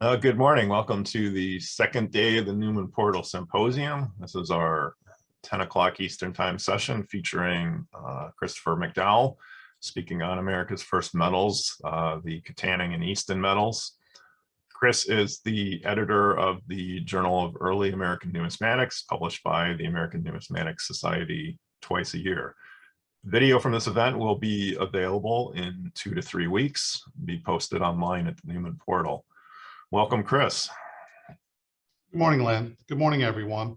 Good morning. Welcome to the second day of the Newman Portal Symposium. This is our 10 o'clock Eastern Time session featuring Christopher McDowell speaking on America's first metals, the Kittanning and Easton metals. Chris is the editor of the Journal of Early American Numismatics, published by the American Numismatic Society twice a year. Video from this event will be available in 2 to 3 weeks, be posted online at the Newman Portal. Welcome, Chris. Good morning, Len. Good morning, everyone.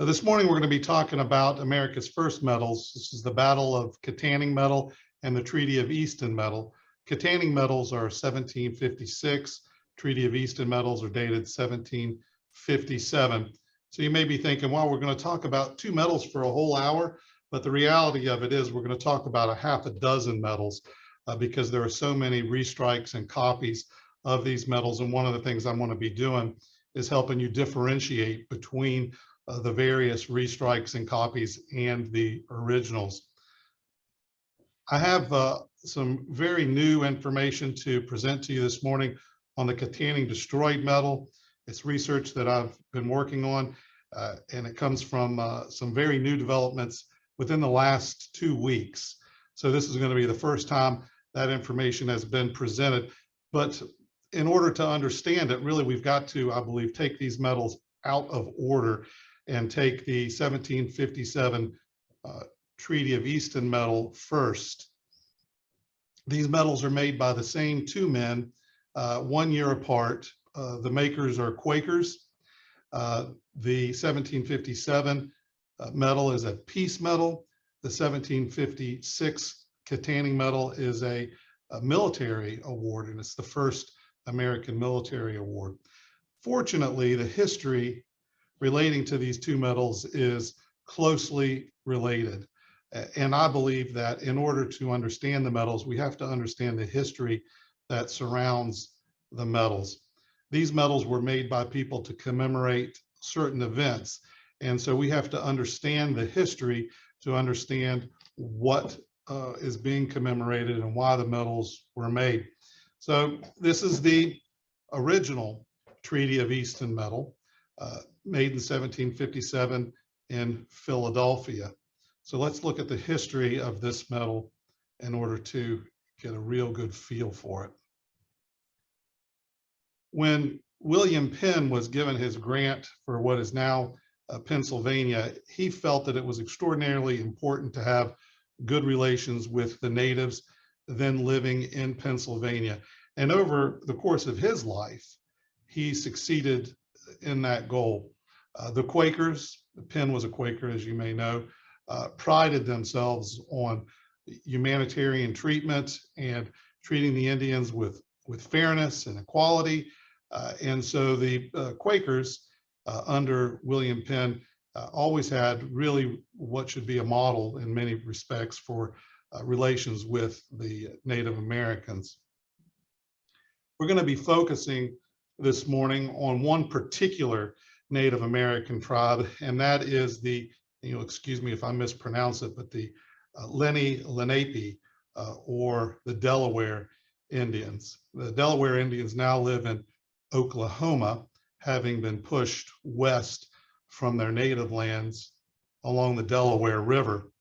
This morning, we're going to be talking about America's first metals. This is the Battle of Kittanning metal and the Treaty of Easton metal. Kittanning metals are 1756. Treaty of Easton metals are dated 1757. So you may be thinking, well, we're going to talk about two metals for a whole hour. But the reality of it is we're going to talk about a half a dozen metals because there are so many restrikes and copies of these metals. And one of the things I'm going to be doing is helping you differentiate between the various restrikes and copies and the originals. I have some very new information to present to you this morning on the Kittanning destroyed metal. It's research that I've been working on, and it comes from some very new developments within the last 2 weeks. So this is going to be the first time that information has been presented. But in order to understand it, really, we've got to, I believe, take these metals out of order and take the 1757 Treaty of Easton metal first. These metals are made by the same two men, 1 year apart. The makers are Quakers. The 1757 metal is a peace metal. The 1756 Kittanning metal is a military award, and it's the first American military award. Fortunately, the history relating to these two metals is closely related. And I believe that in order to understand the metals, we have to understand the history that surrounds the metals. These metals were made by people to commemorate certain events. And so we have to understand the history to understand what is being commemorated and why the metals were made. So this is the original Treaty of Easton metal, made in 1757 in Philadelphia. So let's look at the history of this metal in order to get a real good feel for it. When William Penn was given his grant for what is now Pennsylvania, he felt that it was extraordinarily important to have good relations with the natives then living in Pennsylvania. And over the course of his life, he succeeded in that goal. The Quakers, Penn was a Quaker, as you may know, prided themselves on humanitarian treatment and treating the Indians with fairness and equality. And so the Quakers under William Penn always had really what should be a model in many respects for relations with the Native Americans. We're going to be focusing this morning on one particular Native American tribe, and that is the, excuse me if I mispronounce it, but the Lenape or the Delaware Indians. The Delaware Indians now live in Oklahoma, having been pushed west from their native lands along the Delaware River.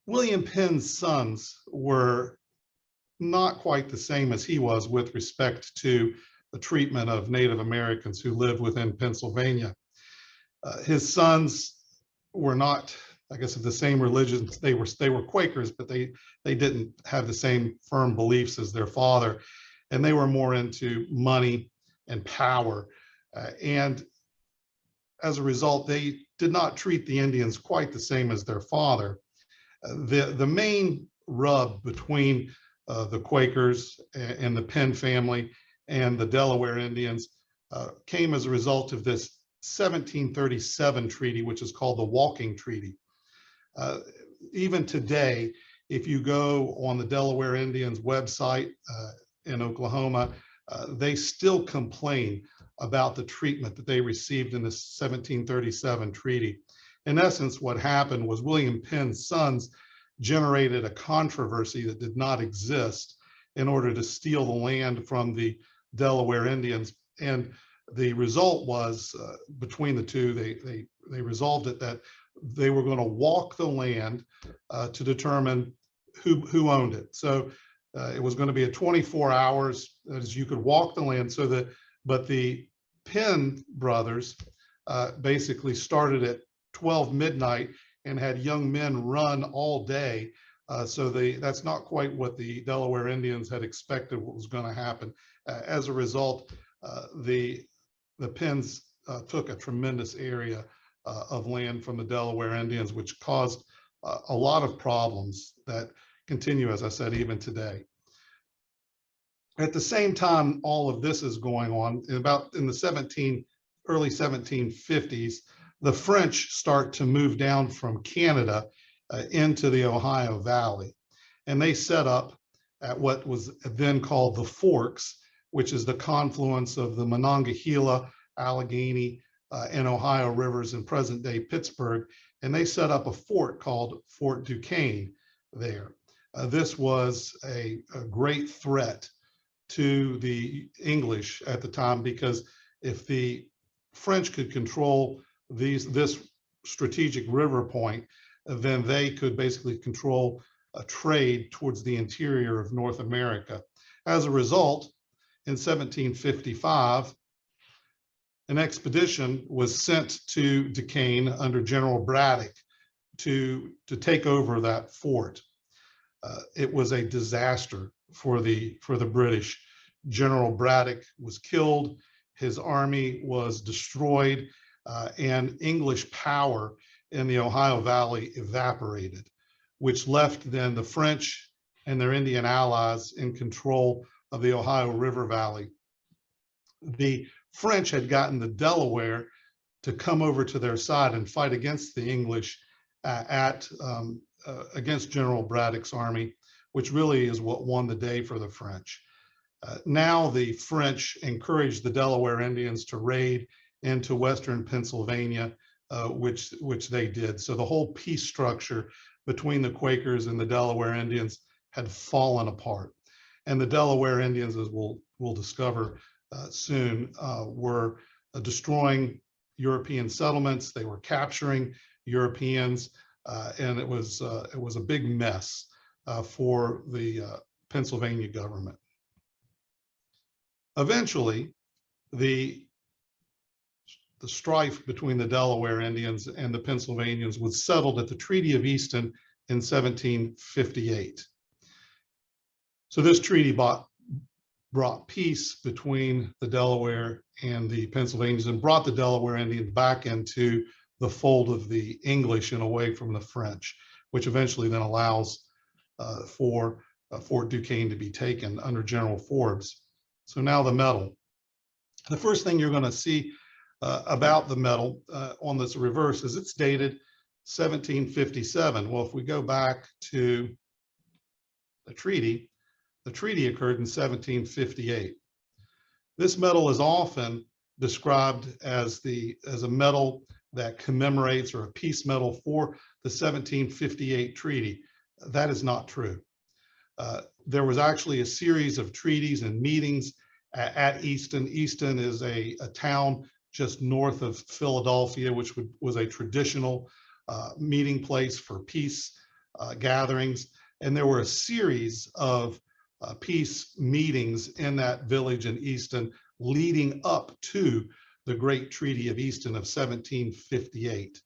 William Penn's sons were not quite the same as he was with respect to the treatment of Native Americans who lived within Pennsylvania. His sons were not, I guess, of the same religion. They were Quakers, but they didn't have the same firm beliefs as their father, and they were more into money and power. And as a result, they did not treat the Indians quite the same as their father. The main rub between the Quakers and the Penn family and the Delaware Indians came as a result of this 1737 treaty, which is called the Walking Treaty. Even today, if you go on the Delaware Indians website in Oklahoma, they still complain about the treatment that they received in the 1737 treaty. In essence, what happened was William Penn's sons generated a controversy that did not exist, in order to steal the land from the Delaware Indians. And the result was, between the two, they resolved it that they were going to walk the land to determine who owned it. So it was going to be a 24 hours as you could walk the land. But the Penn brothers basically started at 12 midnight and had young men run all day. So that's not quite what the Delaware Indians had expected what was going to happen. As a result, the Penns took a tremendous area of land from the Delaware Indians, which caused a lot of problems that continue, as I said, even today. At the same time, all of this is going on, in the early 1750s, the French start to move down from Canada into the Ohio Valley. And they set up at what was then called the Forks, which is the confluence of the Monongahela, Allegheny, and Ohio rivers in present-day Pittsburgh. And they set up a fort called Fort Duquesne there. This was a great threat to the English at the time, because if the French could control this strategic river point, then they could basically control a trade towards the interior of North America. As a result, in 1755, an expedition was sent to Duquesne under General Braddock to take over that fort. It was a disaster for the British. General Braddock was killed, his army was destroyed, and English power in the Ohio Valley evaporated, which left then the French and their Indian allies in control of the Ohio River Valley. The French had gotten the Delaware to come over to their side and fight against the English against General Braddock's army, which really is what won the day for the French. Now the French encouraged the Delaware Indians to raid into Western Pennsylvania, which they did. So the whole peace structure between the Quakers and the Delaware Indians had fallen apart. And the Delaware Indians, as we'll discover soon, were destroying European settlements. They were capturing Europeans, and it was a big mess for the Pennsylvania government. Eventually, the strife between the Delaware Indians and the Pennsylvanians was settled at the Treaty of Easton in 1758. So this treaty brought peace between the Delaware and the Pennsylvanians and brought the Delaware Indians back into the fold of the English and away from the French, which eventually then allows for Fort Duquesne to be taken under General Forbes. So now the medal. The first thing you're going to see about the medal on this reverse is it's dated 1757. Well, if we go back to the treaty occurred in 1758. This medal is often described as a medal that commemorates, or a peace medal for, the 1758 treaty. That is not true. There was actually a series of treaties and meetings at Easton. Easton is a town just north of Philadelphia, which was a traditional meeting place for peace gatherings. And there were a series of peace meetings in that village in Easton leading up to the Great Treaty of Easton of 1758.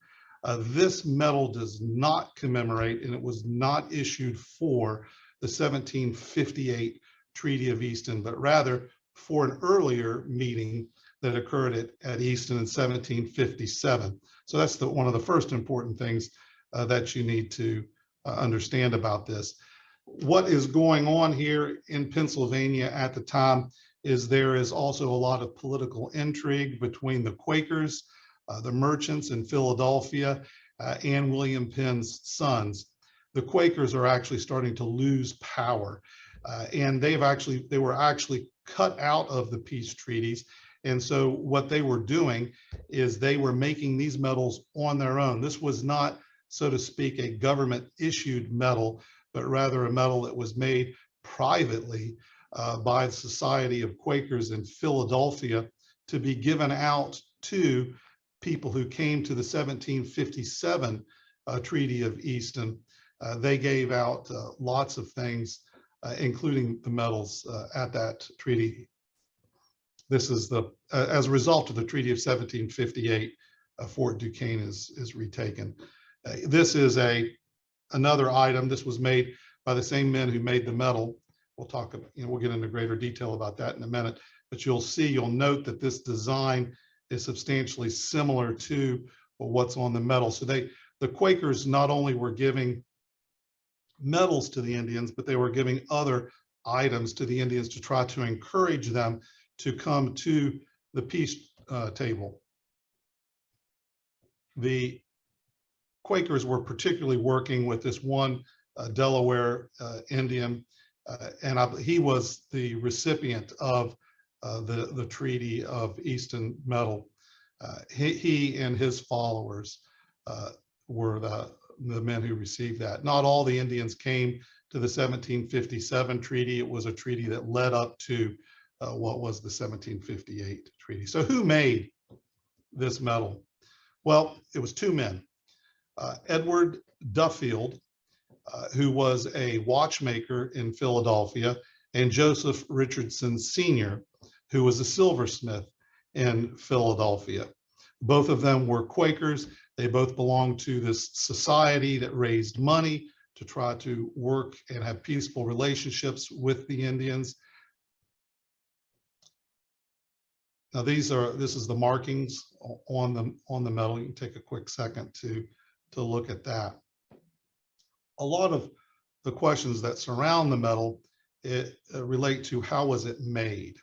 This medal does not commemorate, and it was not issued for the 1758 Treaty of Easton, but rather for an earlier meeting that occurred at Easton in 1757. So that's one of the first important things that you need to understand about this. What is going on here in Pennsylvania at the time is there is also a lot of political intrigue between the Quakers, the merchants in Philadelphia, and William Penn's sons. The Quakers are actually starting to lose power, and they were actually cut out of the peace treaties. And so what they were doing is they were making these medals on their own. This was not, so to speak, a government issued medal, but rather a medal that was made privately by the Society of Quakers in Philadelphia to be given out to people who came to the 1757 Treaty of Easton. They gave out lots of things, including the medals at that treaty. This is as a result of the Treaty of 1758, Fort Duquesne is retaken. This is another item. This was made by the same men who made the medal. We'll talk about, we'll get into greater detail about that in a minute, but you'll note that this design is substantially similar to what's on the medal. So the Quakers not only were giving medals to the Indians, but they were giving other items to the Indians to try to encourage them to come to the peace table. The Quakers were particularly working with this one Delaware Indian, and he was the recipient of the Treaty of Easton medal. He and his followers were the men who received that. Not all the Indians came to the 1757 treaty. It was a treaty that led up to what was the 1758 treaty. So who made this medal? Well, it was two men. Edward Duffield, who was a watchmaker in Philadelphia, and Joseph Richardson Sr., who was a silversmith in Philadelphia. Both of them were Quakers. They both belonged to this society that raised money to try to work and have peaceful relationships with the Indians. Now this is the markings on the medal. You can take a quick second to look at that. A lot of the questions that surround the medal relate to how was it made.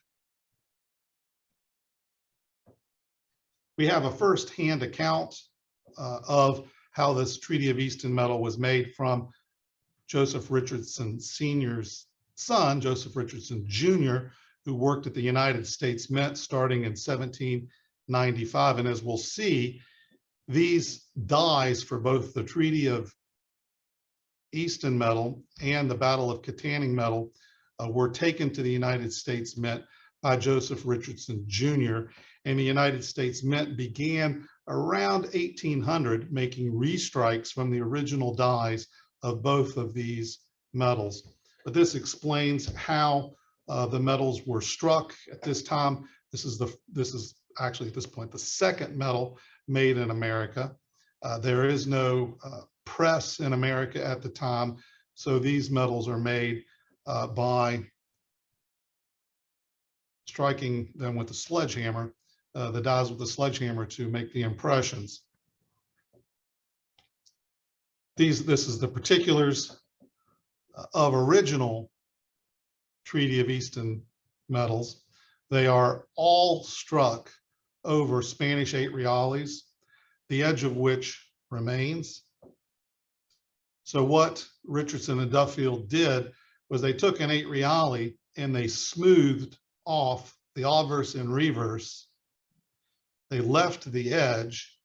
We have a first-hand account of how this Treaty of Easton medal was made from Joseph Richardson Sr.'s son, Joseph Richardson Jr., who worked at the United States Mint starting in 1795. And as we'll see, these dies for both the Treaty of Easton medal and the Battle of Kittanning medal were taken to the United States Mint by Joseph Richardson Jr. And the United States Mint began around 1800 making restrikes from the original dies of both of these medals. But this explains how the medals were struck at this time. This is actually at this point the second medal made in America. There is no press in America at the time, so these medals are made by striking them with a sledgehammer, the dies with a sledgehammer to make the impressions. This is the particulars of original Treaty of Easton medals. They are all struck over Spanish 8 reales, the edge of which remains. So what Richardson and Duffield did was they took an 8 reale and they smoothed off the obverse and reverse. They left the edge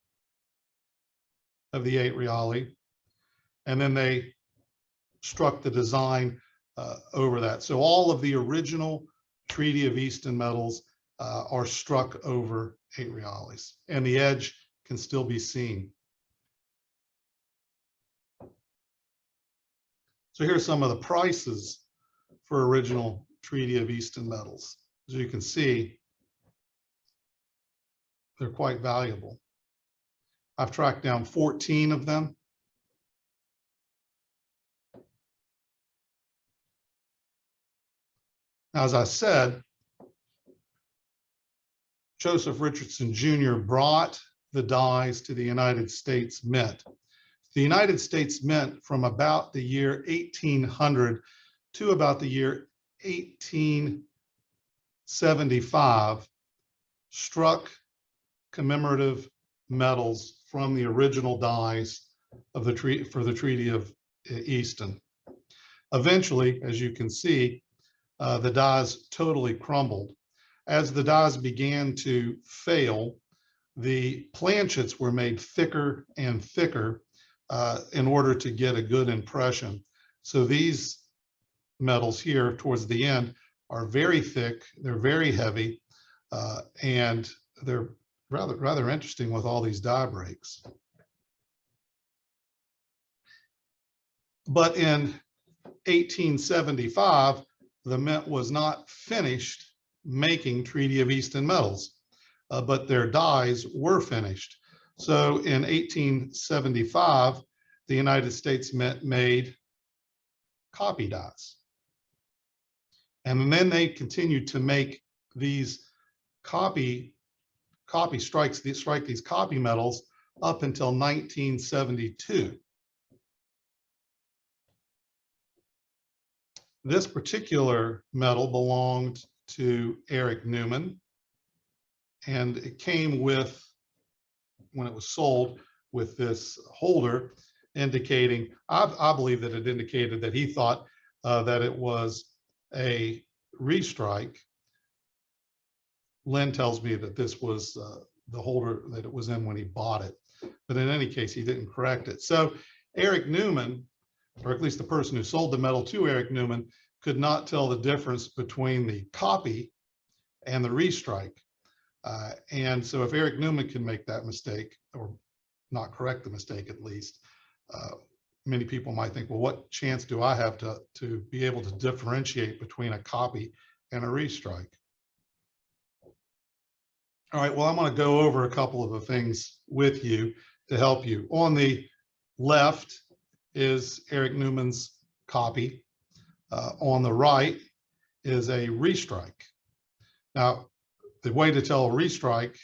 of the 8 reale, and then they struck the design over that. So all of the original Treaty of Easton medals are struck over 8 reales, and the edge can still be seen. So here's some of the prices for original Treaty of Easton medals. As you can see, they're quite valuable. I've tracked down 14 of them. Now, as I said, Joseph Richardson Jr. brought the dies to the United States Mint. The United States Mint from about the year 1800 to about the year 1875 struck commemorative medals from the original dies of the Treaty of Easton. Eventually, as you can see, the dies totally crumbled. As the dies began to fail, the planchets were made thicker and thicker in order to get a good impression. So these metals here towards the end are very thick, they're very heavy, and they're rather interesting with all these die breaks. But in 1875, the Mint was not finished making Treaty of Easton metals, but their dies were finished. So in 1875, the United States Mint made copy dies. And then they continued to make these strike these copy metals up until 1972. This particular metal belonged to Eric Newman, and it came with, when it was sold, with this holder indicating, I believe that it indicated that he thought that it was a restrike. Lynn tells me that this was the holder that it was in when he bought it, but in any case, he didn't correct it. So Eric Newman, or at least the person who sold the metal to Eric Newman, could not tell the difference between the copy and the restrike. And so if Eric Newman can make that mistake, or not correct the mistake at least, many people might think, well, what chance do I have to be able to differentiate between a copy and a restrike? All right, well, I'm going to go over a couple of the things with you to help you. On the left is Eric Newman's copy. On the right is a restrike. Now, the way to tell a restrike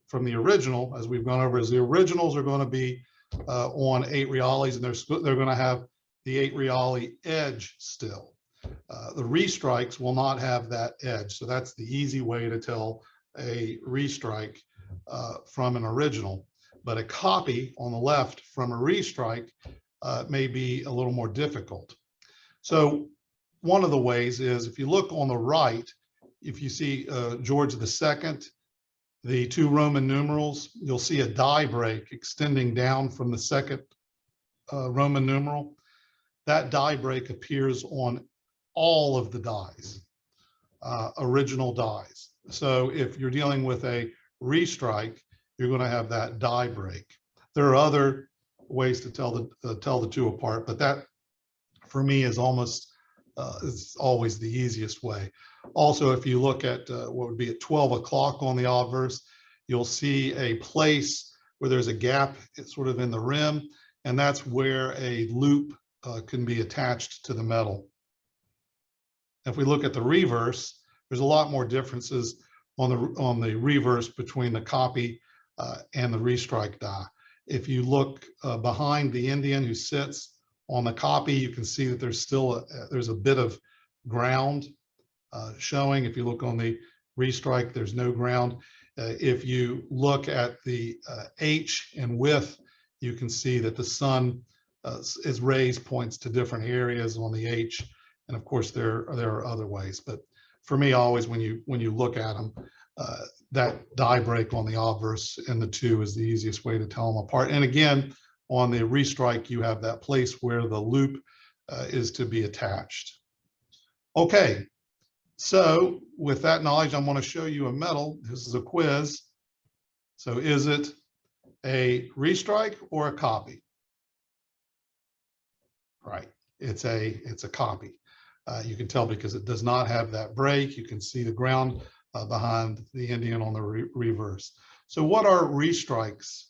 from the original, as we've gone over, is the originals are going to be on 8 reales, and they're going to have the 8 reale edge still. The restrikes will not have that edge, so that's the easy way to tell a restrike from an original. But a copy on the left from a restrike may be a little more difficult. So one of the ways is, if you look on the right, if you see George II, the 2 Roman numerals, you'll see a die break extending down from the second Roman numeral. That die break appears on all of the dies, original dies. So if you're dealing with a restrike, you're going to have that die break. There are other ways to tell the two apart, but that for me is is always the easiest way. Also, if you look at what would be at 12 o'clock on the obverse, you'll see a place where there's a gap sort of in the rim, and that's where a loop can be attached to the metal. If we look at the reverse, there's a lot more differences on the reverse between the copy and the restrike die. If you look behind the Indian who sits on the copy, you can see that there's still there's a bit of ground showing. If you look on the restrike, there's no ground. If you look at the H and width, you can see that the sun is rays points to different areas on the H, and of course there are other ways. But for me, always when you look at them, that die break on the obverse and the 2 is the easiest way to tell them apart. And again, on the restrike, you have that place where the loop is to be attached. Okay, so with that knowledge, I'm going to show you a metal. This is a quiz. So is it a restrike or a copy? Right, it's a copy. You can tell because it does not have that break. You can see the ground behind the Indian on the reverse. So what are restrikes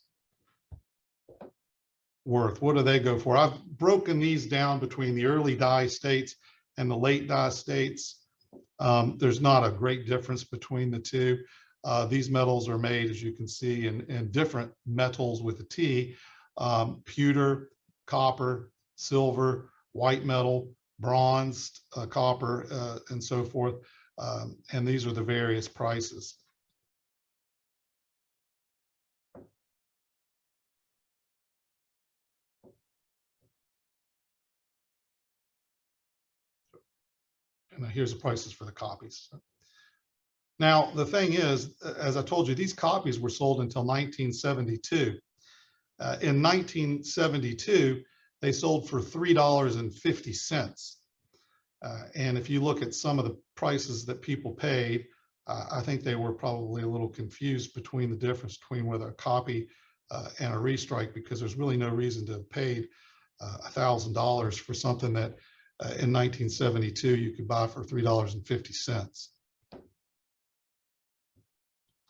worth? What do they go for? I've broken these down between the early die states and the late die states. There's not a great difference between the two. These metals are made, as you can see, in different metals with a T: pewter, copper, silver, white metal, bronze, copper, and so forth. And these are the various prices. And here's the prices for the copies. Now, the thing is, as I told you, these copies were sold until 1972. In 1972, they sold for $3.50. And if you look at some of the prices that people paid, I think they were probably a little confused between the difference between whether a copy and a restrike, because there's really no reason to have paid $1,000 for something that in 1972 you could buy for $3.50.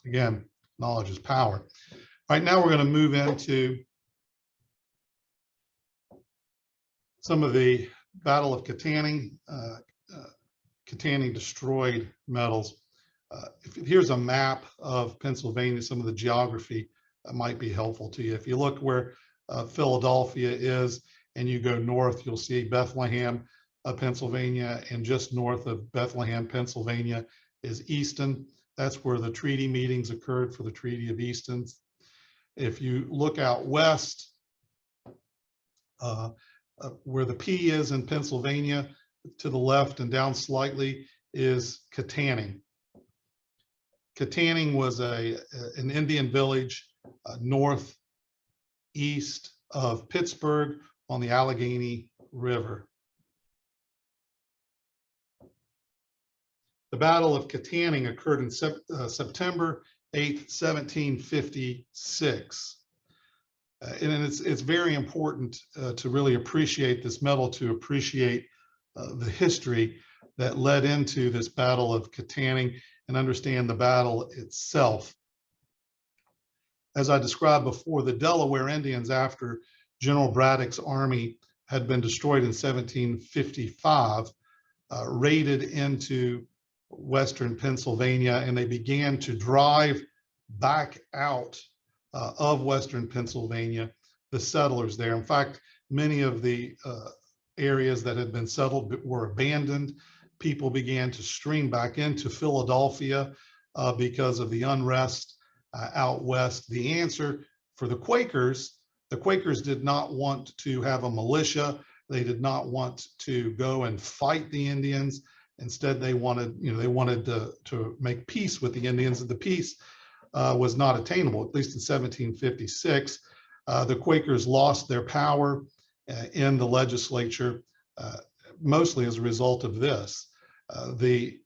Again, knowledge is power. All right, now we're going to move into some of the Battle of Kittanning. Kittanning destroyed metals. Here's a map of Pennsylvania, some of the geography that might be helpful to you. If you look where Philadelphia is and you go north, you'll see Bethlehem, Pennsylvania, and just north of Bethlehem, Pennsylvania is Easton. That's where the treaty meetings occurred for the Treaty of Easton. If you look out west, where the P is in Pennsylvania, to the left and down slightly is Kittanning. Kittanning was an Indian village northeast of Pittsburgh on the Allegheny River. The Battle of Kittanning occurred in September 8th, 1756. And it's very important to really appreciate this medal, to appreciate the history that led into this Battle of Kittanning and understand the battle itself. As I described before, the Delaware Indians, after General Braddock's army had been destroyed in 1755, raided into Western Pennsylvania, and they began to drive back out of Western Pennsylvania the settlers there. In fact, many of the areas that had been settled were abandoned. People began to stream back into Philadelphia because of the unrest out west. The answer for the Quakers did not want to have a militia. They did not want to go and fight the Indians. Instead, they wanted, to make peace with the Indians, and the peace was not attainable, at least in 1756. The Quakers lost their power in the legislature, mostly as a result of this. The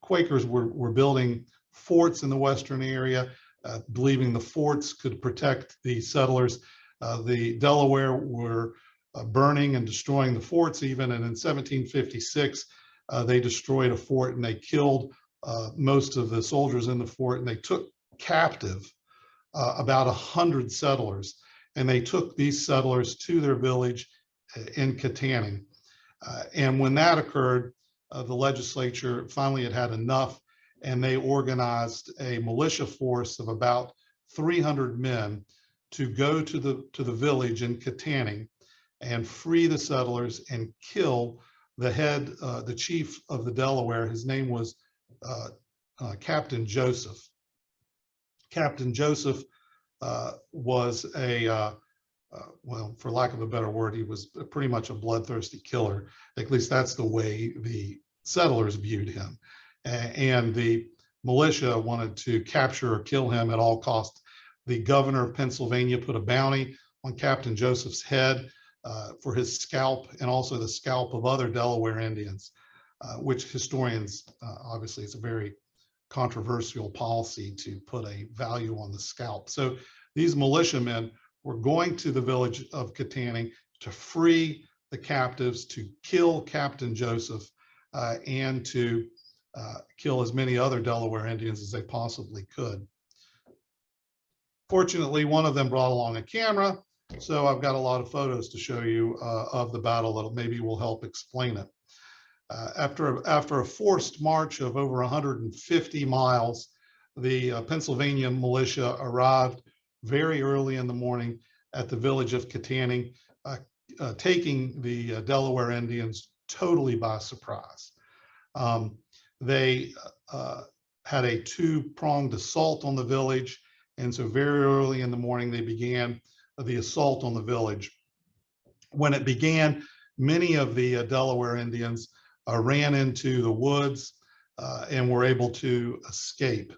Quakers were building forts in the western area, believing the forts could protect the settlers. The Delaware were burning and destroying the forts even, and in 1756, they destroyed a fort and they killed most of the soldiers in the fort, and they took captive about 100 settlers, and they took these settlers to their village in Kittanning. And when that occurred, the legislature finally had enough, and they organized a militia force of about 300 men to go to the village in Kittanning and free the settlers and kill the chief of the Delaware. His name was Captain Joseph. Captain Joseph was well, for lack of a better word, he was pretty much a bloodthirsty killer. At least that's the way the settlers viewed him. And the militia wanted to capture or kill him at all costs. The governor of Pennsylvania put a bounty on Captain Joseph's head for his scalp, and also the scalp of other Delaware Indians, which historians, obviously it's a very controversial policy to put a value on the scalp. So these militiamen were going to the village of Kittanning to free the captives, to kill Captain Joseph, and to kill as many other Delaware Indians as they possibly could. Fortunately, one of them brought along a camera, so I've got a lot of photos to show you of the battle that maybe will help explain it. After a forced march of over 150 miles, the Pennsylvania militia arrived very early in the morning at the village of Kittanning, taking the Delaware Indians totally by surprise. They had a two-pronged assault on the village, and so very early in the morning they began the assault on the village. When it began, many of the Delaware Indians ran into the woods and were able to escape.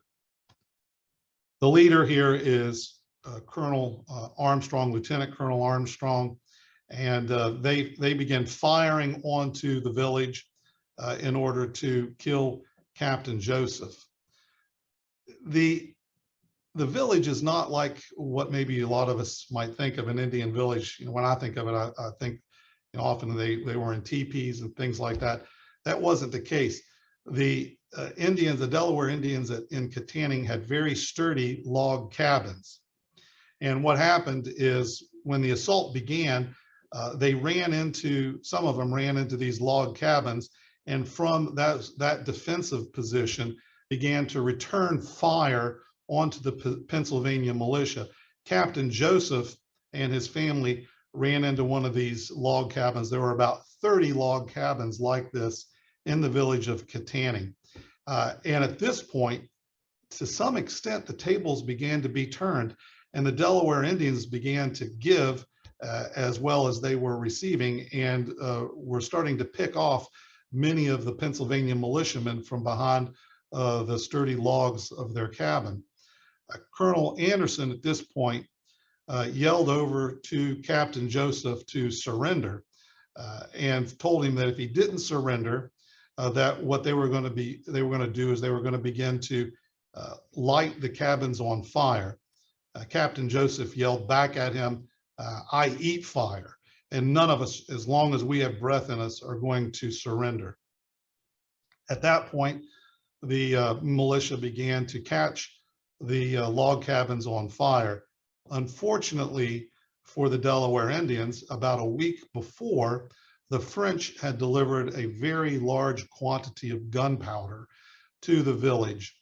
The leader here is Colonel Armstrong, Lieutenant Colonel Armstrong, and they began firing onto the village. in order to kill Captain Joseph. The village is not like what maybe a lot of us might think of an Indian village. You know, when I think of it, I think, you know, often they were in teepees and things like that. That wasn't the case. The Indians, the Delaware Indians in Kittanning, had very sturdy log cabins. And what happened is when the assault began, some of them ran into these log cabins, and from that defensive position began to return fire onto the Pennsylvania militia. Captain Joseph and his family ran into one of these log cabins. There were about 30 log cabins like this in the village of Kittanning. And at this point, to some extent, the tables began to be turned, and the Delaware Indians began to give as well as they were receiving, and were starting to pick off many of the Pennsylvania militiamen from behind the sturdy logs of their cabin. Colonel Anderson at this point yelled over to Captain Joseph to surrender, and told him that if he didn't surrender, that what they were going to do is they were going to begin to light the cabins on fire. Captain Joseph yelled back at him, "I eat fire, and none of us, as long as we have breath in us, are going to surrender." At that point, the militia began to catch the log cabins on fire. Unfortunately for the Delaware Indians, about a week before, the French had delivered a very large quantity of gunpowder to the village.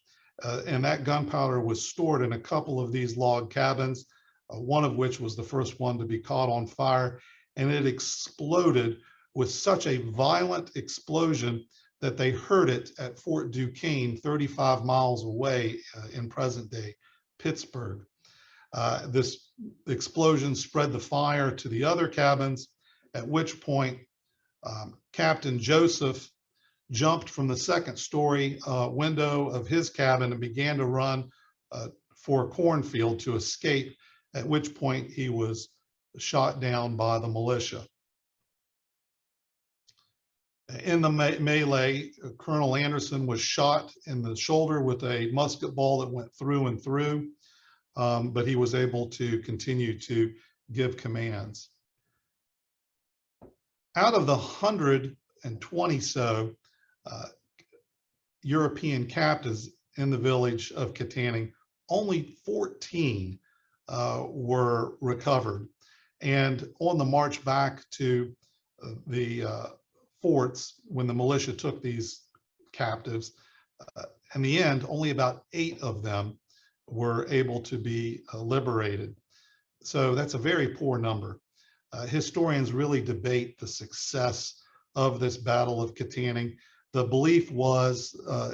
And that gunpowder was stored in a couple of these log cabins, one of which was the first one to be caught on fire. And it exploded with such a violent explosion that they heard it at Fort Duquesne, 35 miles away in present-day Pittsburgh. This explosion spread the fire to the other cabins, at which point Captain Joseph jumped from the second-story window of his cabin and began to run for a cornfield to escape, at which point he was shot down by the militia. In the melee, Colonel Anderson was shot in the shoulder with a musket ball that went through and through, but he was able to continue to give commands. Out of the 120 so European captives in the village of Kittanning, only 14 were recovered. And on the march back to the forts, when the militia took these captives, in the end, only about 8 of them were able to be liberated. So that's a very poor number. Historians really debate the success of this Battle of Kittanning. The belief was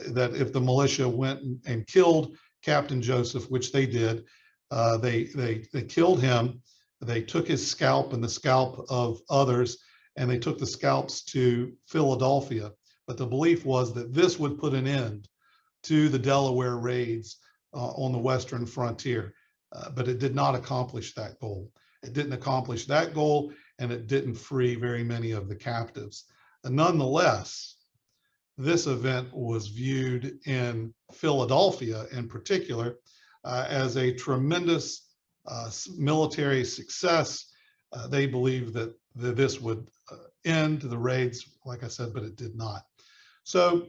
that if the militia went and killed Captain Joseph, which they did, they killed him, they took his scalp and the scalp of others, and they took the scalps to Philadelphia. But the belief was that this would put an end to the Delaware raids on the western frontier. But it did not accomplish that goal. It didn't accomplish that goal, and it didn't free very many of the captives. And nonetheless, this event was viewed in Philadelphia in particular as a tremendous military success. They believed that this would end the raids, like I said, but it did not. So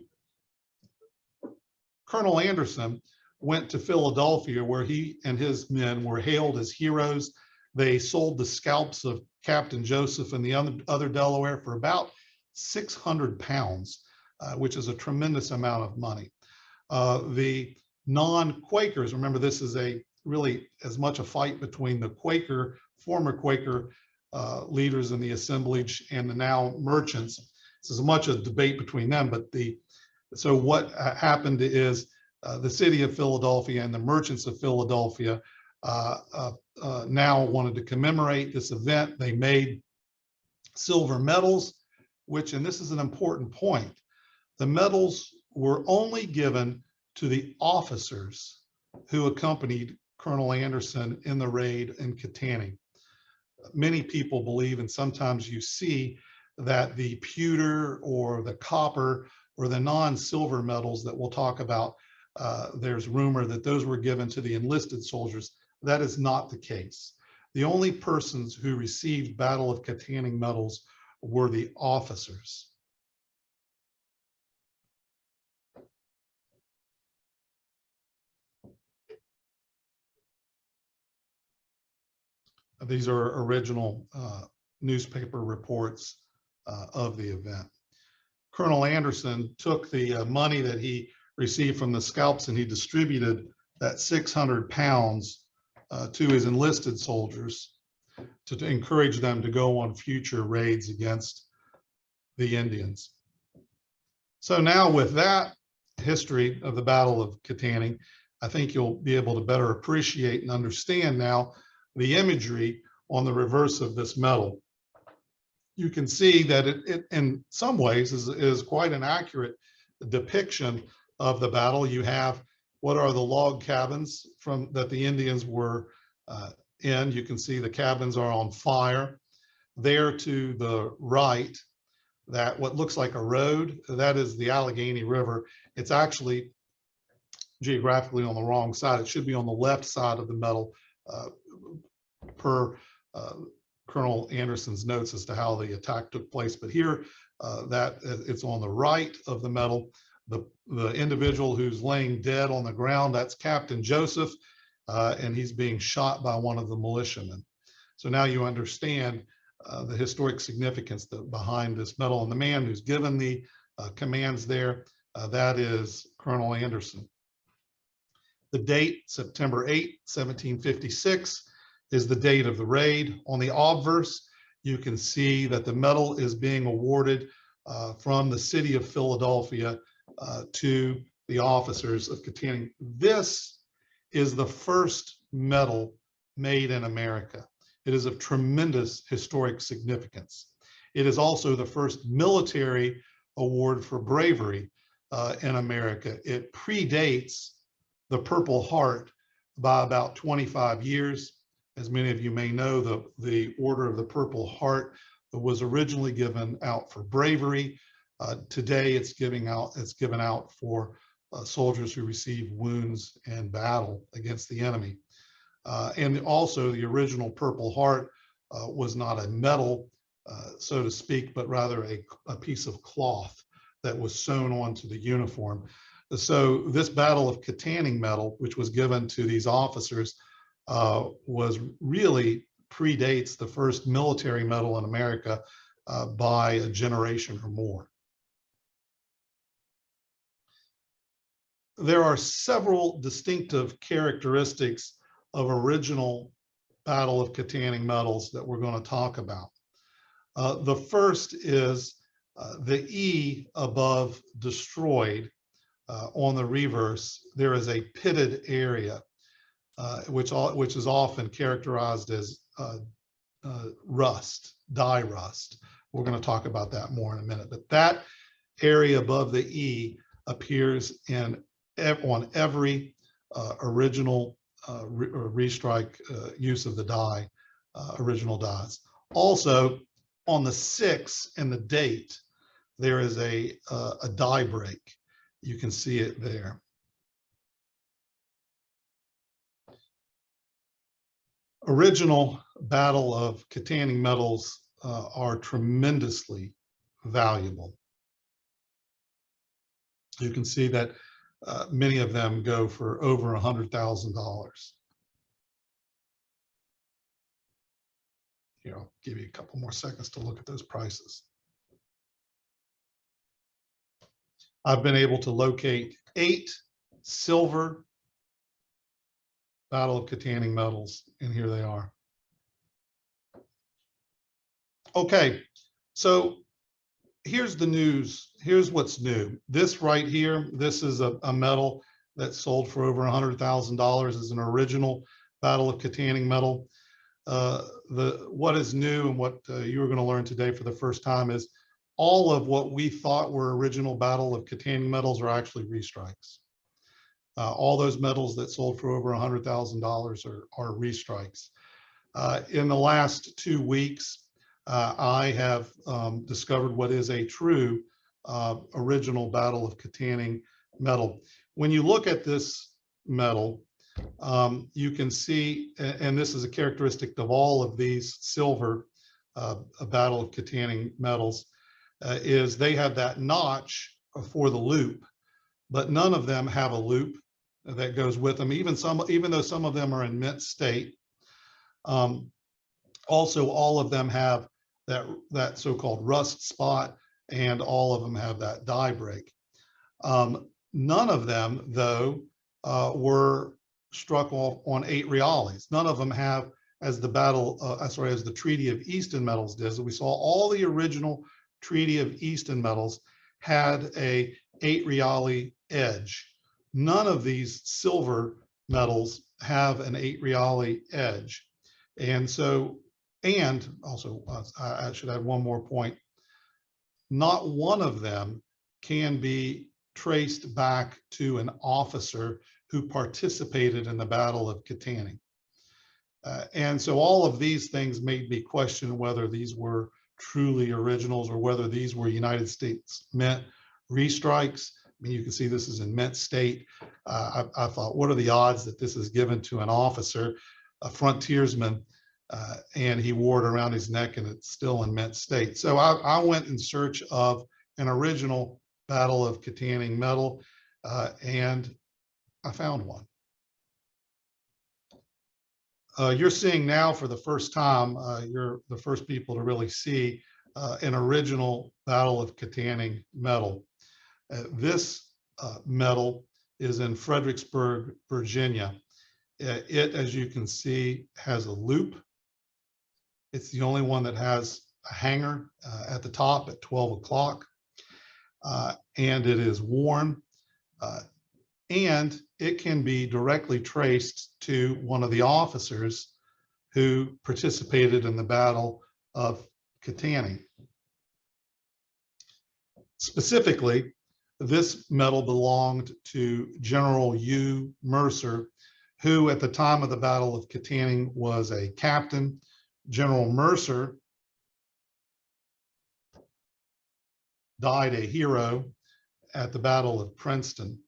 Colonel Anderson went to Philadelphia, where he and his men were hailed as heroes. They sold the scalps of Captain Joseph and the other Delaware for about 600 pounds, which is a tremendous amount of money. The non-Quakers, remember, this is really as much a fight between the former Quaker leaders in the assemblage and the now merchants. This is as much a debate between them, but so what happened is the city of Philadelphia and the merchants of Philadelphia now wanted to commemorate this event. They made silver medals, and this is an important point, the medals were only given to the officers who accompanied Colonel Anderson in the raid in Kittanning. Many people believe, and sometimes you see, that the pewter or the copper or the non-silver metals that we'll talk about, there's rumor that those were given to the enlisted soldiers. That is not the case. The only persons who received Battle of Kittanning medals were the officers. These are original newspaper reports of the event. Colonel Anderson took the money that he received from the scalps and he distributed that 600 pounds to his enlisted soldiers to encourage them to go on future raids against the Indians. So now with that history of the Battle of Kittanning, I think you'll be able to better appreciate and understand now the imagery on the reverse of this medal. You can see that it in some ways is quite an accurate depiction of the battle. You have what are the log cabins that the Indians were in. You can see the cabins are on fire. There to the right, that what looks like a road, that is the Allegheny River. It's actually geographically on the wrong side. It should be on the left side of the medal per Colonel Anderson's notes as to how the attack took place. But here, that it's on the right of the medal. The individual who's laying dead on the ground, that's Captain Joseph, and he's being shot by one of the militiamen. So now you understand the historic significance behind this medal. And the man who's given the commands there, that is Colonel Anderson. The date, September 8, 1756, is the date of the raid. On the obverse, you can see that the medal is being awarded from the city of Philadelphia to the officers of Kittanning. This is the first medal made in America. It is of tremendous historic significance. It is also the first military award for bravery in America. It predates the Purple Heart by about 25 years. As many of you may know, the Order of the Purple Heart was originally given out for bravery. Today, it's given out for soldiers who receive wounds in battle against the enemy. And also, the original Purple Heart was not a medal, so to speak, but rather a piece of cloth that was sewn onto the uniform. So this Battle of Kittanning medal, which was given to these officers, was really predates the first military medal in America by a generation or more. There are several distinctive characteristics of original Battle of Kittanning medals that we're going to talk about. The first is the E above destroyed. On the reverse, there is a pitted area, which is often characterized as rust, die rust. We're going to talk about that more in a minute. But that area above the E appears on every original restrike use of the die, original dies. Also, on the 6 and the date, there is a die break. You can see it there. Original Battle of Kittanning medals are tremendously valuable. You can see that many of them go for over $100,000. Here, I'll give you a couple more seconds to look at those prices. I've been able to locate 8 silver Battle of Kittanning medals, and here they are. Okay, so here's the news. Here's what's new. This right here, this is a medal that sold for over $100,000 as an original Battle of Kittanning medal. What is new and what you're going to learn today for the first time is all of what we thought were original Battle of Kittanning medals are actually restrikes. All those medals that sold for over $100,000 are restrikes. In the last 2 weeks, I have discovered what is a true original Battle of Kittanning medal. When you look at this medal, you can see, and this is a characteristic of all of these silver Battle of Kittanning medals, is they have that notch for the loop, but none of them have a loop that goes with them, even though some of them are in mint state. Also, all of them have that so-called rust spot, and all of them have that die break. None of them, though, were struck off on 8 reales. None of them have, as the Treaty of Easton medals did. So we saw all the original Treaty of Easton medals had a 8 reale edge. None of these silver medals have an 8 reale edge. And so, and also, I should add one more point. Not one of them can be traced back to an officer who participated in the Battle of Kittanning. And so all of these things made me question whether these were truly originals or whether these were United States Mint restrikes. I mean, you can see this is in mint state. I thought, what are the odds that this is given to an officer, a frontiersman, and he wore it around his neck and it's still in mint state. So I went in search of an original Battle of Kittanning medal, and I found one. You're seeing now for the first time, you're the first people to really see an original Battle of Kittanning medal. This medal is in Fredericksburg, Virginia. It, as you can see, has a loop. It's the only one that has a hanger at the top at 12 o'clock. And it is worn. And it can be directly traced to one of the officers who participated in the Battle of Kittanning. Specifically, this medal belonged to General U. Mercer, who at the time of the Battle of Kittanning was a captain. General Mercer died a hero at the Battle of Princeton.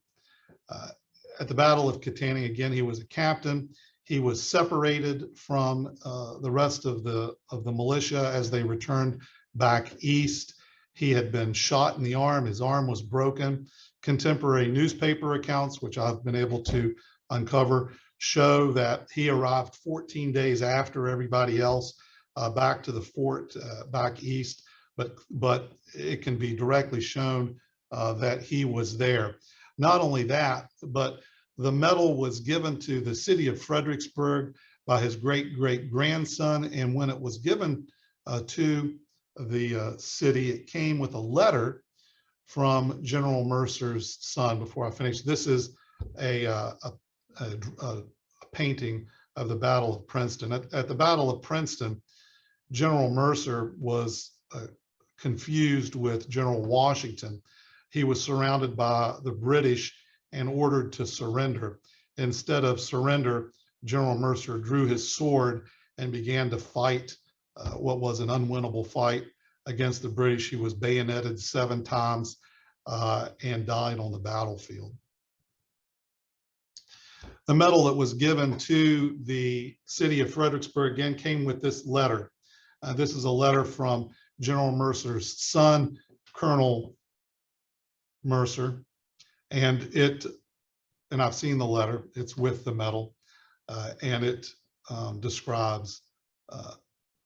At the Battle of Kittanning, again, he was a captain. He was separated from the rest of the militia as they returned back east. He had been shot in the arm. His arm was broken. Contemporary newspaper accounts, which I've been able to uncover, show that he arrived 14 days after everybody else back to the fort back east. But it can be directly shown that he was there. Not only that, but the medal was given to the city of Fredericksburg by his great-great-grandson. And when it was given to the city, it came with a letter from General Mercer's son. Before I finish, this is a painting of the Battle of Princeton. At the Battle of Princeton, General Mercer was confused with General Washington. He was surrounded by the British and ordered to surrender. Instead of surrender, General Mercer drew his sword and began to fight what was an unwinnable fight against the British. He was bayoneted 7 times and died on the battlefield. The medal that was given to the city of Fredericksburg again came with this letter. This is a letter from General Mercer's son, Colonel Mercer, and I've seen the letter. It's with the medal, and it describes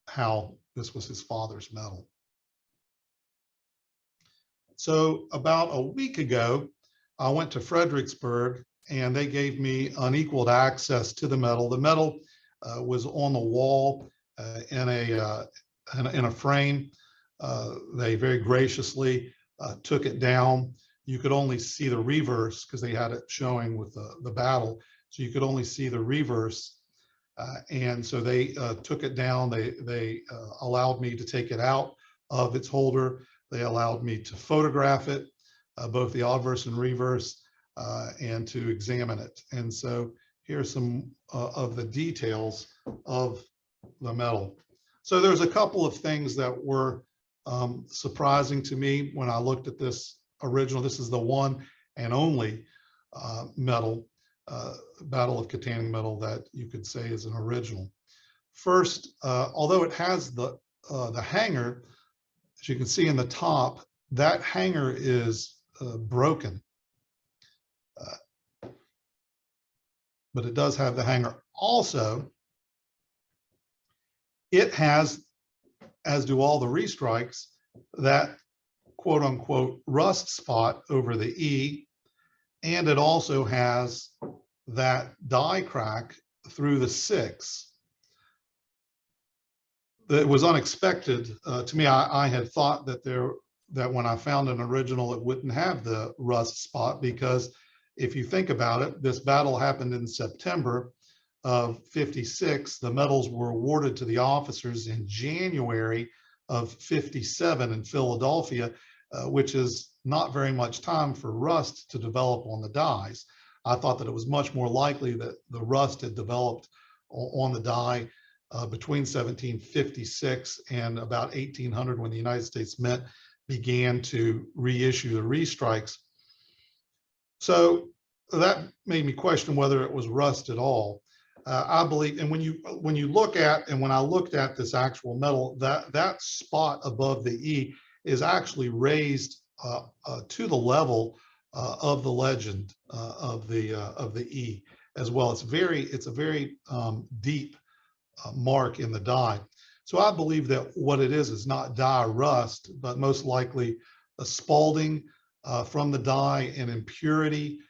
how this was his father's medal. So about a week ago, I went to Fredericksburg, and they gave me unequaled access to the medal. The medal was on the wall in a frame. They very graciously took it down. You could only see the reverse because they had it showing with the battle. So you could only see the reverse. And so they took it down. They allowed me to take it out of its holder. They allowed me to photograph it, both the obverse and reverse, and to examine it. And so here's some of the details of the medal. So there's a couple of things that were surprising to me when I looked at this original. This is the one and only medal, Battle of Kittanning medal that you could say is an original. First, although it has the hanger, as you can see in the top, that hanger is broken. But it does have the hanger. Also, it has, as do all the restrikes, that quote unquote rust spot over the E, and it also has that die crack through the 6. That was unexpected to me. I had thought that when I found an original, it wouldn't have the rust spot, because if you think about it, this battle happened in September of '56. The medals were awarded to the officers in January of '57 in Philadelphia, which is not very much time for rust to develop on the dies. I thought that it was much more likely that the rust had developed on the die between 1756 and about 1800, when the United States Mint began to reissue the restrikes. So that made me question whether it was rust at all. I believe, and when you look at, and when I looked at this actual medal, that spot above the E is actually raised to the level of the legend of the E as well. It's a very deep mark in the die. So I believe that what it is not die rust, but most likely a spalding from the die, an impurity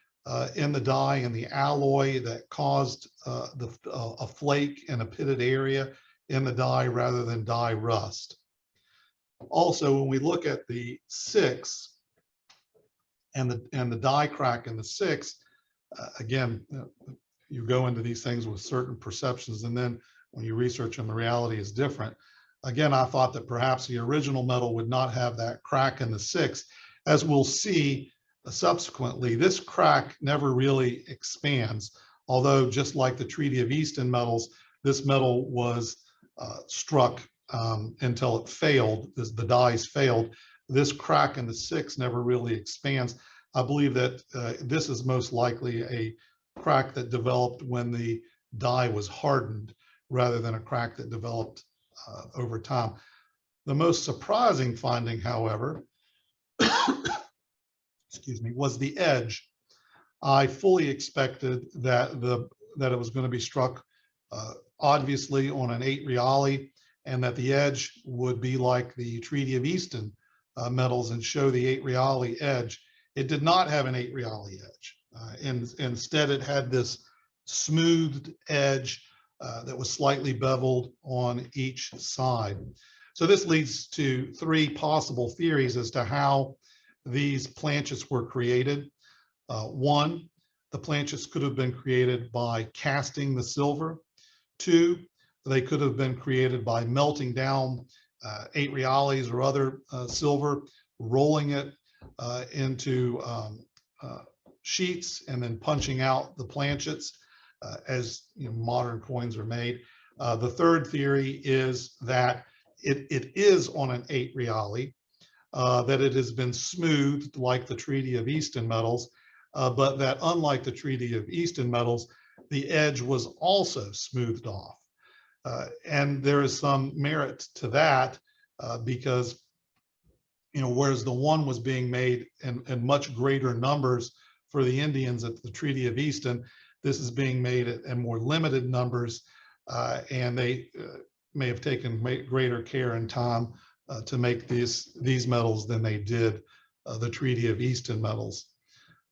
in the die and the alloy that caused a flake and a pitted area in the die rather than die rust. Also, when we look at the 6 and the die crack in the 6, again, you go into these things with certain perceptions, and then when you research them, the reality is different. Again, I thought that perhaps the original medal would not have that crack in the 6. As we'll see subsequently, this crack never really expands, although just like the Treaty of Easton medals, this medal was struck until it failed, the dies failed. This crack in the 6 never really expands. I believe that this is most likely a crack that developed when the die was hardened, rather than a crack that developed over time. The most surprising finding, however, excuse me, was the edge. I fully expected that it was going to be struck obviously on an 8 reale, and that the edge would be like the Treaty of Easton medals and show the 8 reale edge. It did not have an 8 reale edge. Instead, it had this smoothed edge that was slightly beveled on each side. So this leads to 3 possible theories as to how these planchets were created. 1, the planchets could have been created by casting the silver. 2, they could have been created by melting down 8 reales or other silver, rolling it into sheets, and then punching out the planchets as modern coins are made. The third theory is that it is on an 8 reale, that it has been smoothed like the Treaty of Easton medals, but that unlike the Treaty of Easton medals, the edge was also smoothed off. And there is some merit to that because, whereas the one was being made in much greater numbers for the Indians at the Treaty of Easton, this is being made in more limited numbers, and they may have taken greater care and time to make these medals than they did the Treaty of Easton medals.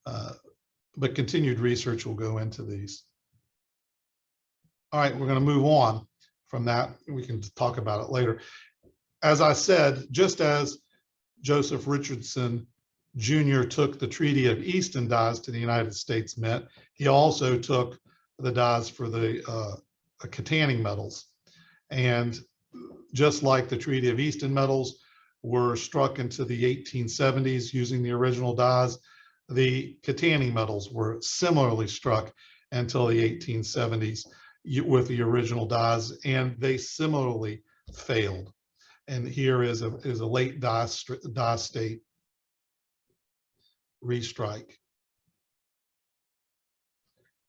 But continued research will go into these. All right, we're going to move on from that. We can talk about it later. As I said, just as Joseph Richardson Jr. took the Treaty of Easton dies to the United States Mint, he also took the dies for the Kittanning medals. And just like the Treaty of Easton medals were struck into the 1870s using the original dies, the Kittanning medals were similarly struck until the 1870s with the original dies, and they similarly failed. And here is a late die state restrike.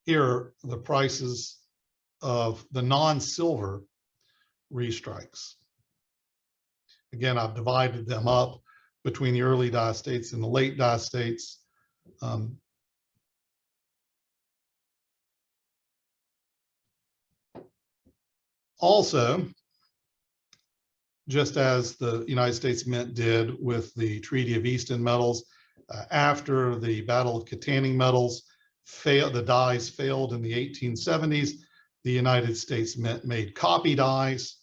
Here are the prices of the non-silver restrikes. Again, I've divided them up between the early die states and the late die states. Also, just as the United States Mint did with the Treaty of Easton metals, after the Battle of Kittanning metals failed, the dies failed in the 1870s, the United States Mint made copy dies.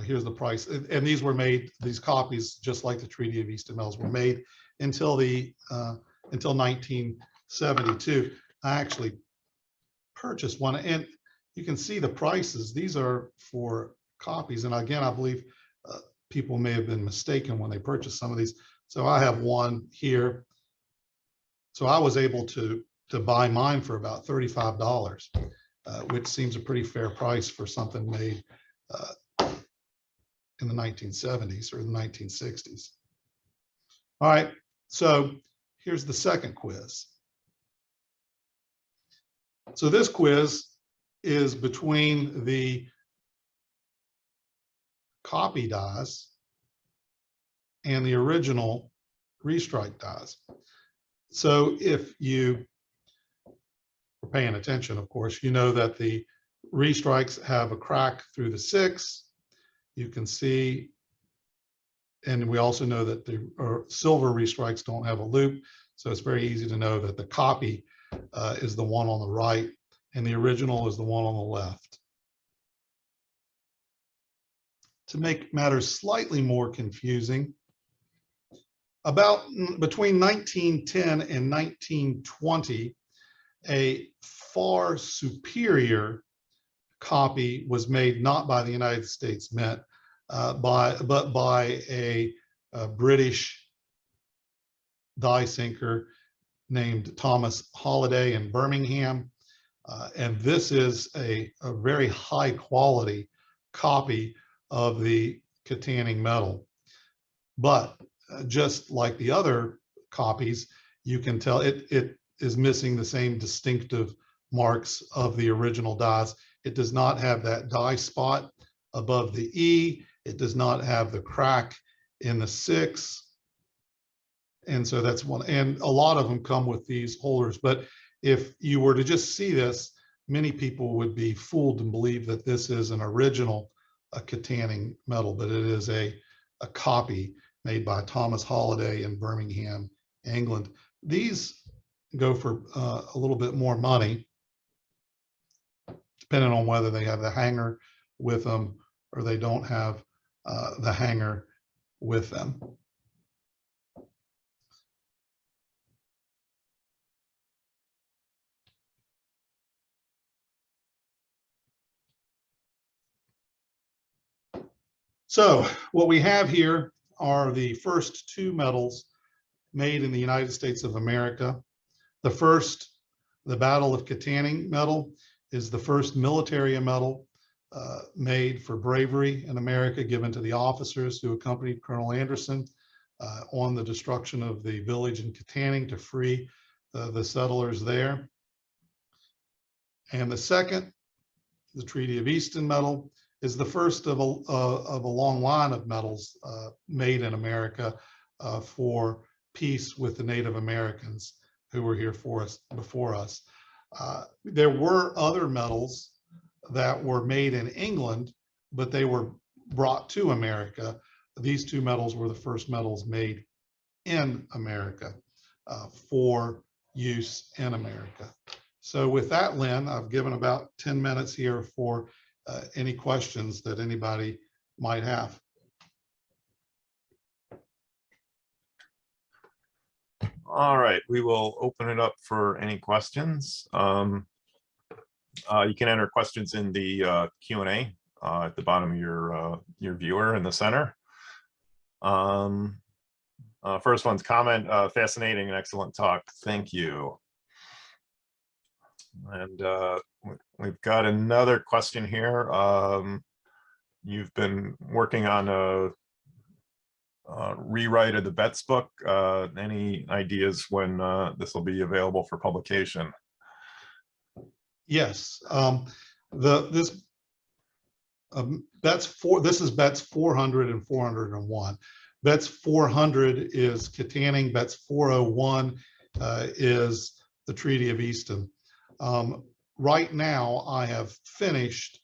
Here's the price. And these were made, these copies, just like the Treaty of Easton metals, were made until 1972. I actually purchased one, and you can see the prices. These are for copies. And again, I believe people may have been mistaken when they purchased some of these. So I have one here. So I was able to buy mine for about $35, which seems a pretty fair price for something made in the 1970s or the 1960s. All right, so here's the second quiz. So this quiz is between the copy dies and the original restrike dies. So if you are paying attention, of course, you know that the restrikes have a crack through the 6. You can see, and we also know that the silver restrikes don't have a loop. So it's very easy to know that the copy is the one on the right and the original is the one on the left. To make matters slightly more confusing, between 1910 and 1920, a far superior copy was made, not by the United States Mint, but by a British die sinker named Thomas Holliday in Birmingham. And this is a very high quality copy of the Kittanning metal. But just like the other copies, you can tell it is missing the same distinctive marks of the original dies. It does not have that die spot above the E. It does not have the crack in the 6. And so that's one. And a lot of them come with these holders. But if you were to just see this, many people would be fooled and believe that this is an original Kittanning metal, but it is a copy made by Thomas Holliday in Birmingham, England. These go for a little bit more money, depending on whether they have the hanger with them or they don't have the hanger with them. So what we have here are the first 2 metals made in the United States of America. The first, the Battle of Kittanning medal, is the first military medal made for bravery in America, given to the officers who accompanied Colonel Anderson on the destruction of the village in Kittanning to free the settlers there. And the second, the Treaty of Easton medal, is the first of a long line of medals made in America for peace with the Native Americans who were here before us. There were other medals that were made in England, but they were brought to America. These 2 medals were the first medals made in America for use in America. So with that, Lynn, I've given about 10 minutes here for any questions that anybody might have. All right, we will open it up for any questions. You can enter questions in the Q&A at the bottom of your viewer in the center. First one's comment, fascinating and excellent talk. Thank you. And we've got another question here. You've been working on a rewrite of the Betts book. Any ideas when this will be available for publication? Yes. This is Betts 400 and 401. Betts 400 is Kittanning. Betts 401 is the Treaty of Easton. Right now, I have finished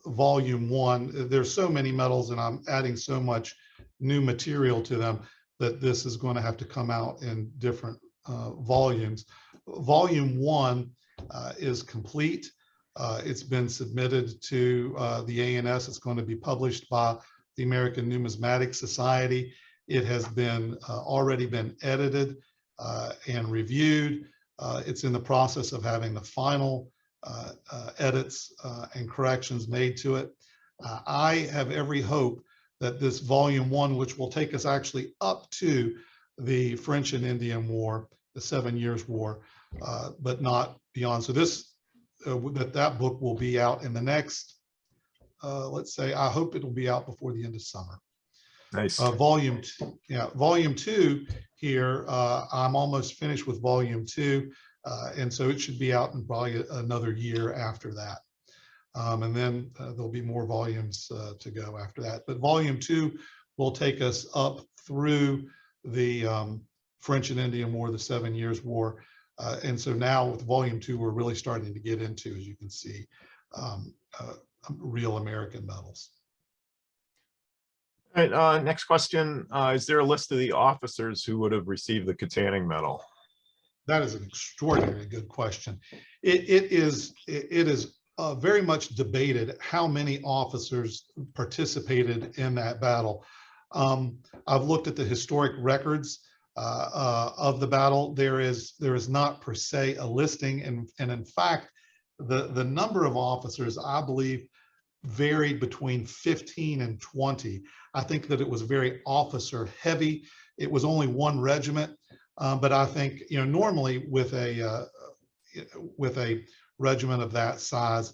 volume 1. There's so many metals, and I'm adding so much new material to them that this is going to have to come out in different volumes. Volume 1 is complete. It's been submitted to the ANS. It's going to be published by the American Numismatic Society. It has been already been edited and reviewed. It's in the process of having the final edits and corrections made to it. I have every hope that this volume 1, which will take us actually up to the French and Indian War, the 7 Years War, but not beyond. So this that book will be out in the next, let's say, I hope it will be out before the end of summer. Nice. Volume 2 here, I'm almost finished with volume 2, and so it should be out in probably another year after that. And then there'll be more volumes to go after that. But volume 2 will take us up through the French and Indian War, the 7 Years War. And so now with volume 2, we're really starting to get into, as you can see, real American metals. All right, next question. Is there a list of the officers who would have received the Kittanning Medal? That is an extraordinarily good question. It is very much debated how many officers participated in that battle. I've looked at the historic records of the battle. There is not per se a listing, and in fact, the number of officers, I believe, varied between 15 and 20. I think that it was very officer heavy. It was only one regiment, but I think, you know, normally with a regiment of that size,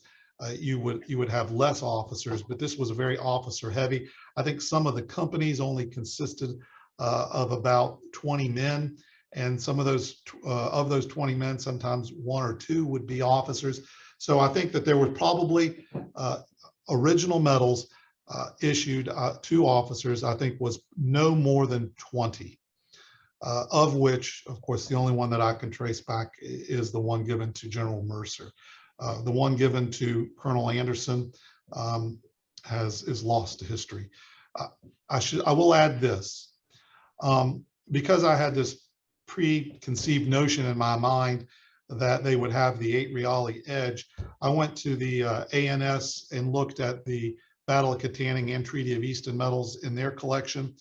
you would have less officers, but this was a very officer heavy. I think some of the companies only consisted of about 20 men, and some of those 20 men, sometimes 1 or 2 would be officers. So I think that there were probably original medals issued to officers, I think, was no more than 20, of which, of course, the only one that I can trace back is the one given to General Mercer. The one given to Colonel Anderson is lost to history. I will add this. Because I had this preconceived notion in my mind that they would have the 8 Reale edge, I went to the ANS and looked at the Battle of Kittanning and Treaty of Easton medals in their collection.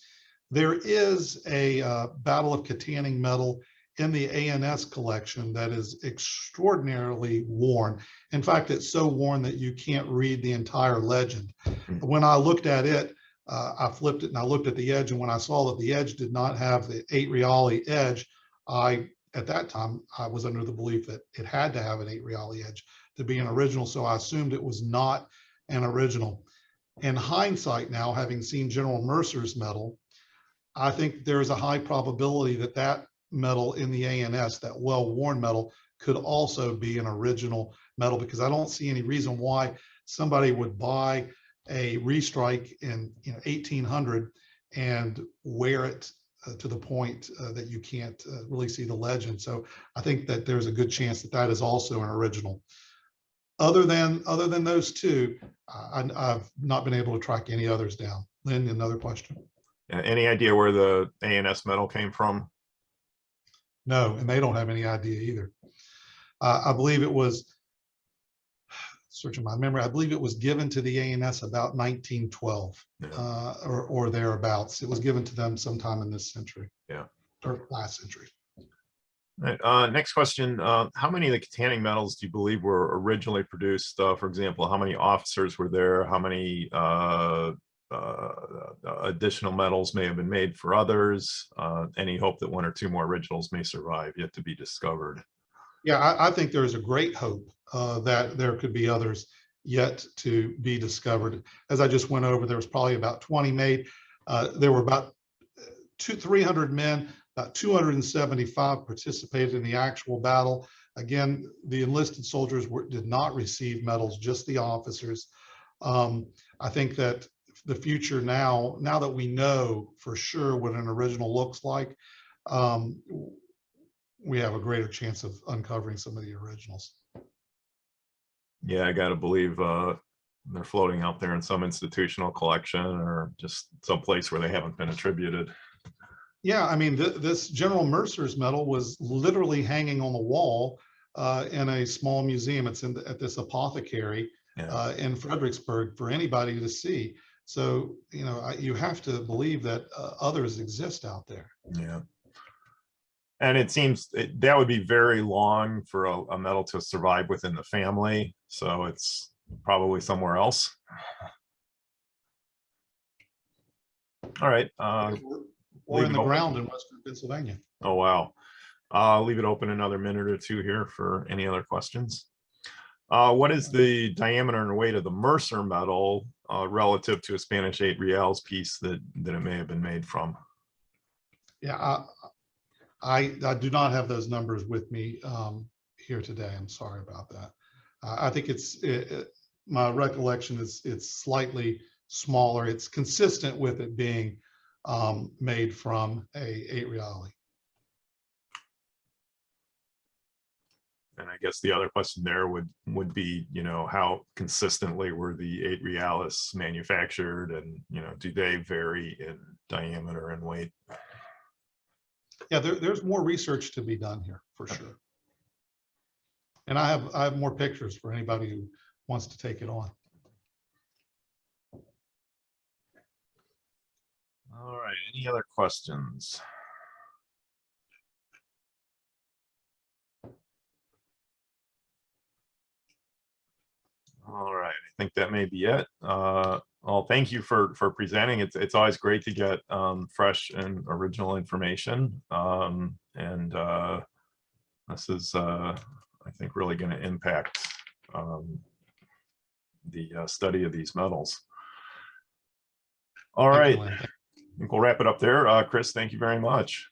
There is a Battle of Kittanning medal in the ANS collection that is extraordinarily worn. In fact, it's so worn that you can't read the entire legend. When I looked at it, I flipped it and I looked at the edge, and when I saw that the edge did not have the 8 Reale edge, at that time, I was under the belief that it had to have an 8 Reale edge to be an original, so I assumed it was not an original. In hindsight now, having seen General Mercer's medal, I think there is a high probability that that medal in the ANS, that well-worn medal, could also be an original medal, because I don't see any reason why somebody would buy a restrike in 1800 and wear it to the point that you can't really see the legend. So I think that there's a good chance that that is also an original. Other than those two, I've not been able to track any others down. Lynn, another question? Any idea where the ANS medal came from? No, and they don't have any idea either. I believe it was, searching my memory, I believe it was given to the ANS about 1912, yeah. Or thereabouts. It was given to them sometime in this century, yeah, or last century. Right, next question. How many of the Kittanning medals do you believe were originally produced? For example, how many officers were there? How many additional medals may have been made for others? Any hope that 1 or 2 more originals may survive, yet to be discovered? Yeah, I think there is a great hope that there could be others yet to be discovered. As I just went over, there was probably about 20 made. There were about 300 men, about 275 participated in the actual battle. Again, the enlisted soldiers did not receive medals, just the officers. I think that the future now that we know for sure what an original looks like, we have a greater chance of uncovering some of the originals. Yeah, I got to believe they're floating out there in some institutional collection or just someplace where they haven't been attributed. Yeah, I mean, this General Mercer's medal was literally hanging on the wall in a small museum. It's at this apothecary in Fredericksburg for anybody to see. So, you know, you have to believe that others exist out there. Yeah. And it seems that would be very long for a medal to survive within the family. So it's probably somewhere else. All right. Or in the ground in Western Pennsylvania. Oh, wow. I'll leave it open another minute or two here for any other questions. What is the diameter and weight of the Mercer medal relative to a Spanish 8 reals piece that it may have been made from? Yeah, I do not have those numbers with me here today. I'm sorry about that. I think my recollection is it's slightly smaller. It's consistent with it being made from a 8 reale. And I guess the other question there would be, you know, how consistently were the 8 reales manufactured, and, you know, do they vary in diameter and weight? Yeah, there's more research to be done here for sure. And I have more pictures for anybody who wants to take it on. All right, any other questions? All right, I think that may be it. Well, thank you for presenting. It's always great to get fresh and original information. This is, I think, really going to impact the study of these metals. All right, I think we'll wrap it up there. Chris, thank you very much.